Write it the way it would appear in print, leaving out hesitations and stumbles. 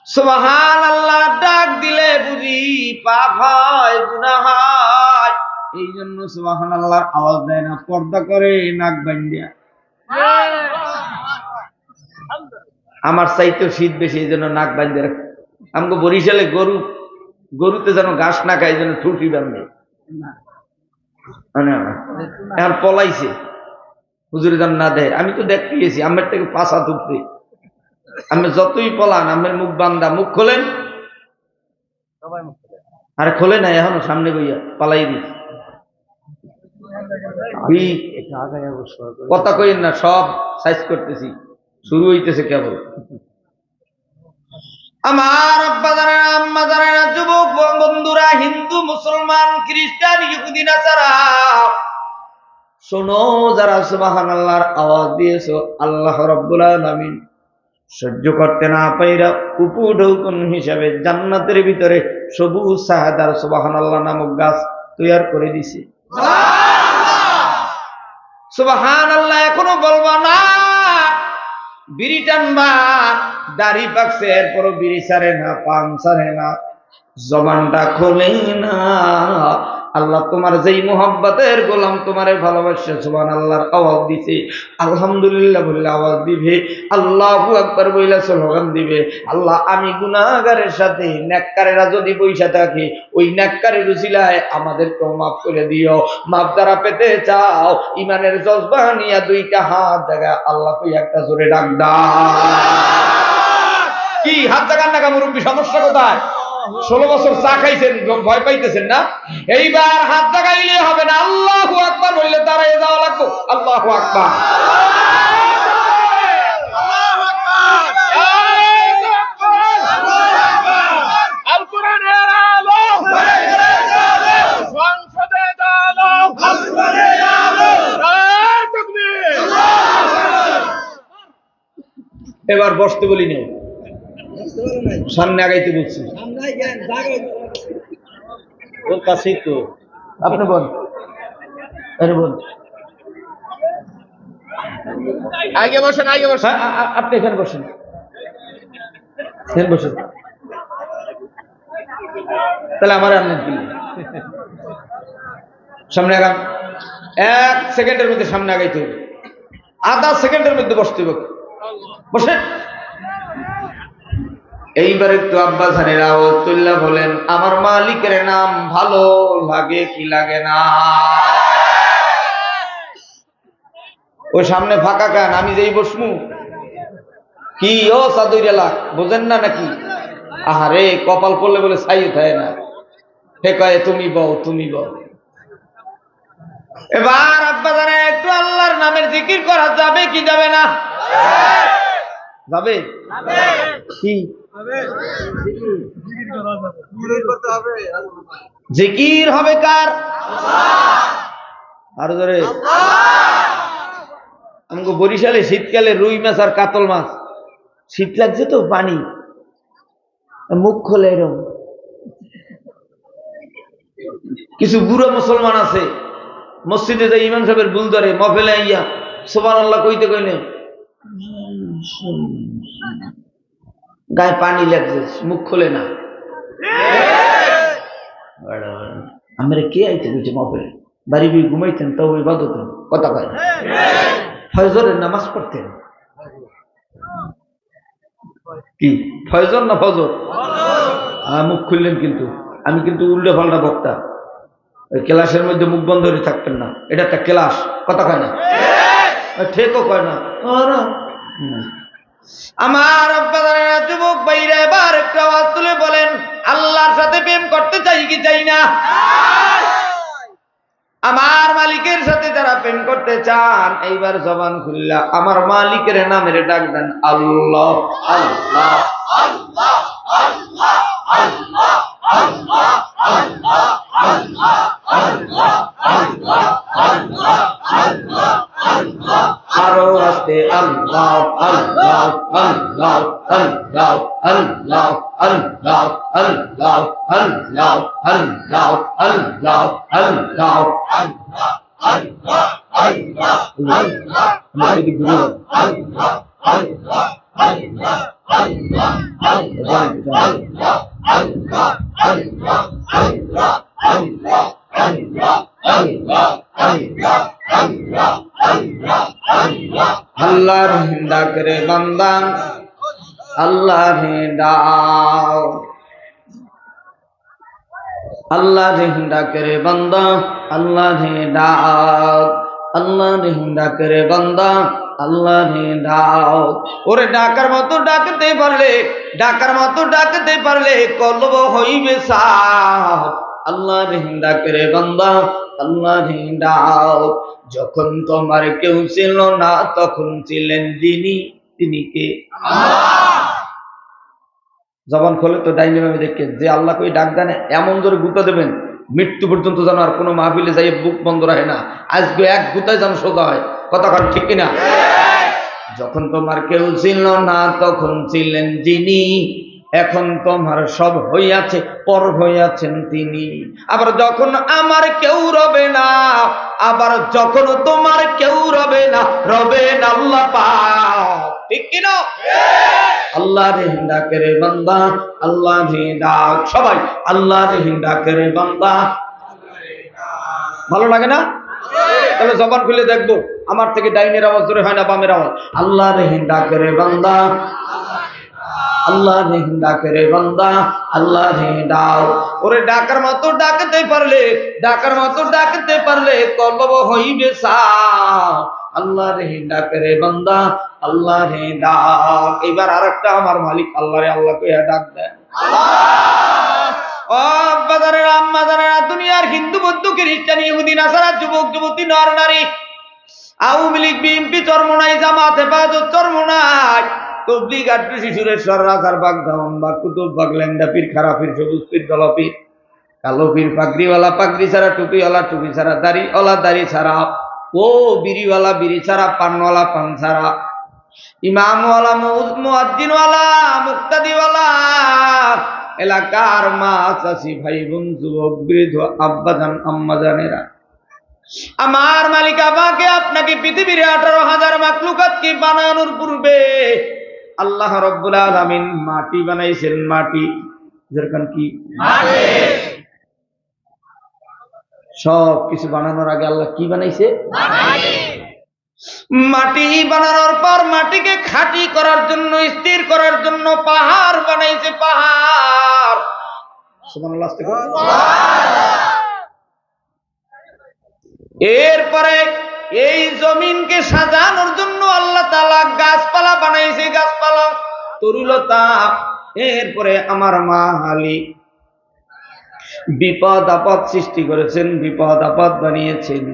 সুবহানাল্লাহ ডাক দিলে বুঝি পাপ হয়, গুনাহ হয়। এই জন্য সুবহানাল্লাহর আওয়াজ দেয় না, পর্দা করে নাক বান্ধিয়া। আমার চাইতেও শীত বেশি, এই জন্য নাক বান্ধে রাখে। আমাকে বরিশালে গরুতে যেন ঘাস না খায়, এই জন্য ঠুটি বান্ধে। এখন পলাইছে, হুজুরে যেন না দেয়। আমি তো দেখতে গেছি, আমার থেকে 5 হাত উপরে। আমি যতই পলান, আমার মুখ বান্ধা, মুখ খোলেন, আরে খোলে না, এখনো সামনে বইয়া পালাই দিস। কথা কইন না, সব সাইজ করতেছি, শুরু হইতেছে কেবল। আমার আম্মা জানেরা, যুবক বন্ধুরা, হিন্দু, মুসলমান, খ্রিস্টান, ইহুদি, নাসারা, শোনো, যারা সুবহানাল্লাহর আওয়াজ দিয়েছো, আল্লাহ রাব্বুল আলামিন সহ্য করতে না পাইরা উপঢৌকন হিসাবে জান্নাতের ভিতরে সবুজ সাহাদার সুবহানাল্লাহ নামক গাছ তৈরি করে দিছে। সুবহানাল্লাহ। এখনো বলবো না, বিড়ি টানবা, দাড়ি পাকছে, এরপরও বিড়ি ছাড়ে না, পান ছাড়ে না, জবানটা খোলে না। আল্লাহ তোমার যেই মোহাব্বতের গোলাম, তোমারে ভালোবাসে, সুবহানাল্লাহর আওয়াজ দিছে, আলহামদুলিল্লাহ বললে আওয়াজ দিবে, আল্লাহু আকবার বইলা স্লোগান দিবে। আল্লাহ, আমি গুনাহগারের সাথে নেককারেরা যদি বইসা থাকে, ওই নেককারের উসিলায় আমাদেরকেও মাফ করে দিও। মাফ যারা পেতে চাও, ইমানের জজবা নিয়া 2টা হাত জায়গা আল্লাহ কই একটা জোরে ডাক দাও। কি হাত জাগান না, মুরব্বী, সমস্যা কোথায়? 16 বছর চা খাইছেন, ভয় পাইতেছেন না? এইবার হাত জাগাইলে হবে না, আল্লাহু আকবার বললে দাঁড়ায় যাওয়া লাগবে। আল্লাহু আকবার। এবার বসতে বলি না, সামনে আগাইতে বলছি। ওর কাছেই তো। আপনি বল, আরে বল, আগে বসেন, আগে বসেন। আপনি এখানে বসেন, এখানে বসেন। তাহলে আমার আনলেন কি? সামনে আগান। 1 সেকেন্ডের মধ্যে সামনে আগাইতে হবে, আধা সেকেন্ডের মধ্যে বসতে হবে। বসেন। এইবার একটু আব্বা জানেরা আওয়াজ তুল্লা বলেন, আমার মালিকের নাম ভালো লাগে কি লাগে না? ওই সামনে ফাঁকা কান, আমি যেই বসমু কি ও সাদুইরা বোঝেন না নাকি? আহারে, কপাল পড়লে বলে ছাই উঠায় না, হে কয়ে তুমি বউ, তুমি বউ। এবার আব্বা জানে একটু আল্লাহর নামের জিকির করা যাবে কি যাবে না? যাবে। কি জিকির হবে কার? আরো ধরে। আমাকে বরিশালে শীতকালে রুই মাছ আর কাতল মাছ, শীত লাগছে তো, পানি মুখ খোলে এরকম। কিছু বুড়ো মুসলমান আছে, মসজিদে যাই ইমাম সাহেবের ভুল ধরে, মফেলে আইয়া সুবহানাল্লাহ কইতে কইনে গায়ে পানি লাগছে, মুখ খোলে না। আমরা কে আইতে বলছে মফেলে? বাড়ি বই ঘুমাইতেন, তো ইবাদত কথা কয়, ফজরের নামাজ পড়তেন। কি ফজর না ফজর? মুখ খুললেন, কিন্তু আমি কিন্তু উল্টা পাল্টা বক্তা। ক্লাসের মধ্যে মুখ বন্ধ করে থাকতেন না, এটা একটা ক্লাস, কথা কয় না, ঠিকও কয় না। আমার যুবক ভাইরা, এবার একটা আওয়াজ তুলে বলেন, আল্লাহর সাথে প্রেম করতে চাই কি চাই না? আমার মালিকের সাথে যারা প্রেম করতে চান, এইবার জবান খুললা আমার মালিকের নামের ডাক দেন, আল্লাহ আল্লাহ আল্লাহ আল্লাহ আল্লাহ আল্লাহ আল্লাহ আল্লাহ আল্লাহ আল্লাহ আল্লাহ আল্লাহ আল্লাহ। আরো আসতে আল্লাহ আল্লাহ আল্লাহ আল্লাহ আল্লাহ আল্লাহ আল্লাহ আল্লাহ আল্লাহ আল্লাহ আল্লাহ আল্লাহ আল্লাহ আল্লাহ আল্লাহ আল্লাহ আল্লাহ আল্লাহ আল্লাহর ডাক রে বান্দা, আল্লাহর ডাক, আল্লাহর ডাক রে বান্দা, আল্লাহর ডাক, আল্লাহর ডাক রে বান্দা, আল্লাহর ডাক। ওরে ডাকার মতো ডাকতে পারলে, ডাকার মতো ডাকতে পারলে কলব হইবে সাফ। আল্লাহর ডাক রে বান্দা, আল্লাহর ডাক। যখন তোমার কেউ ছিল না তখন ছিলেন যিনি, তিনি কে? জবান খোলে তো ডাইনি ভাবে দেখে যে আল্লাহ কই ডাক দেন এমন জোরে গুতা দেবেন মৃত্যু পর্যন্ত যেন আর কোনো মাহফিলে যাই বুক বন্ধ রাখে না। আজকে এক গুতায় যেন সোজা হয়। কথা কার ঠিক কিনা? যখন তোমার কেউ ছিল না তখন ছিলেন যিনি, এখন তোমার সব হইয়াছে পর হইয়াছেন তিনি। আবার যখন আমার কেউ রবে না, আবার যখন তোমার কেউ রবে না, রবেন আল্লাহ পাক। ঠিক কিনা? আল্লাহর ডাক রে বান্দা, আল্লাহর ডাক। সবাই আল্লাহর ডাক রে বান্দা। ভালো লাগে না? তাহলে জবান খুলে দেখবো আমার থেকে ডাইনের আওয়াজ জোরে হয় না বামের আওয়াজ? আল্লাহর ডাক রে বান্দা, আল্লাহর ডাক রে বান্দা, আল্লাহর ডাক। ওরে ডাকার মতো ডাকতে পারলে, ডাকার মতো ডাকতে পারলে কলব হইবে সাফ। আল্লাহর ডাক রে বান্দা, আল্লাহর ডাক। এবার আরেকটা আমার মালিক আল্লাহরে আল্লাহ কইয়া ডাক দেয়। ও বাজারের আম্মাজারেরা, দুনিয়ার হিন্দু বৌদ্ধ খ্রিস্টান ইহুদি নাসারা, যুবক যুবতী নর নারী, আওয়ামী লীগ বিএনপি চরমনাই, জামাত হেফাজত চরমনাই, তবলিগ আট্টু শিশুরের সরাসার বাগ ধামন বাগ কুতুব বাগ ল্যাংডা পীর, খারাপ পীর, সবুজ পীর, দলা পীর, কালো পীর, পাগড়িওয়ালা পাগড়ি ছাড়া, টুপিওয়ালা টুপি ছাড়া, দাড়িওয়ালা দাড়ি ছাড়া, ও বিড়িওয়ালা বিড়ি ছাড়া, পানওয়ালা পান ছাড়া, ইমামওয়ালা মুয়াজ্জিনওয়ালা মুক্তাদিওয়ালা, এলাকার মা চাষি ভাই বোন, যুবক বৃদ্ধ, আব্বাজান আম্মাজানেরা, আমার মালিক আমাকে আপনাকে পৃথিবীর 18,000 মাখলুকাতকে বানানোর পূর্বে আল্লাহ রাব্বুল আলামিন মাটি বানাইছেন। মাটি যেরকম কি মাটি, সব কিছু বানানোর আগে আল্লাহ কি বানাইছে? মাটি। মাটি বানানোর পর মাটিকে খাঁটি করার জন্য, স্থির করার জন্য পাহাড় বানাইছে। পাহাড়, সুবহানাল্লাহ। এরপরে এই জমিনকে সাজানোর জন্য আল্লাহ তাআলা গাছপালা বানাইছে। গাছপালা, তরুলতা। এরপরে আমার মালিক বিপদ আপদ সৃষ্টি করেছেন, বিপদ আপদ বানিয়েছেন।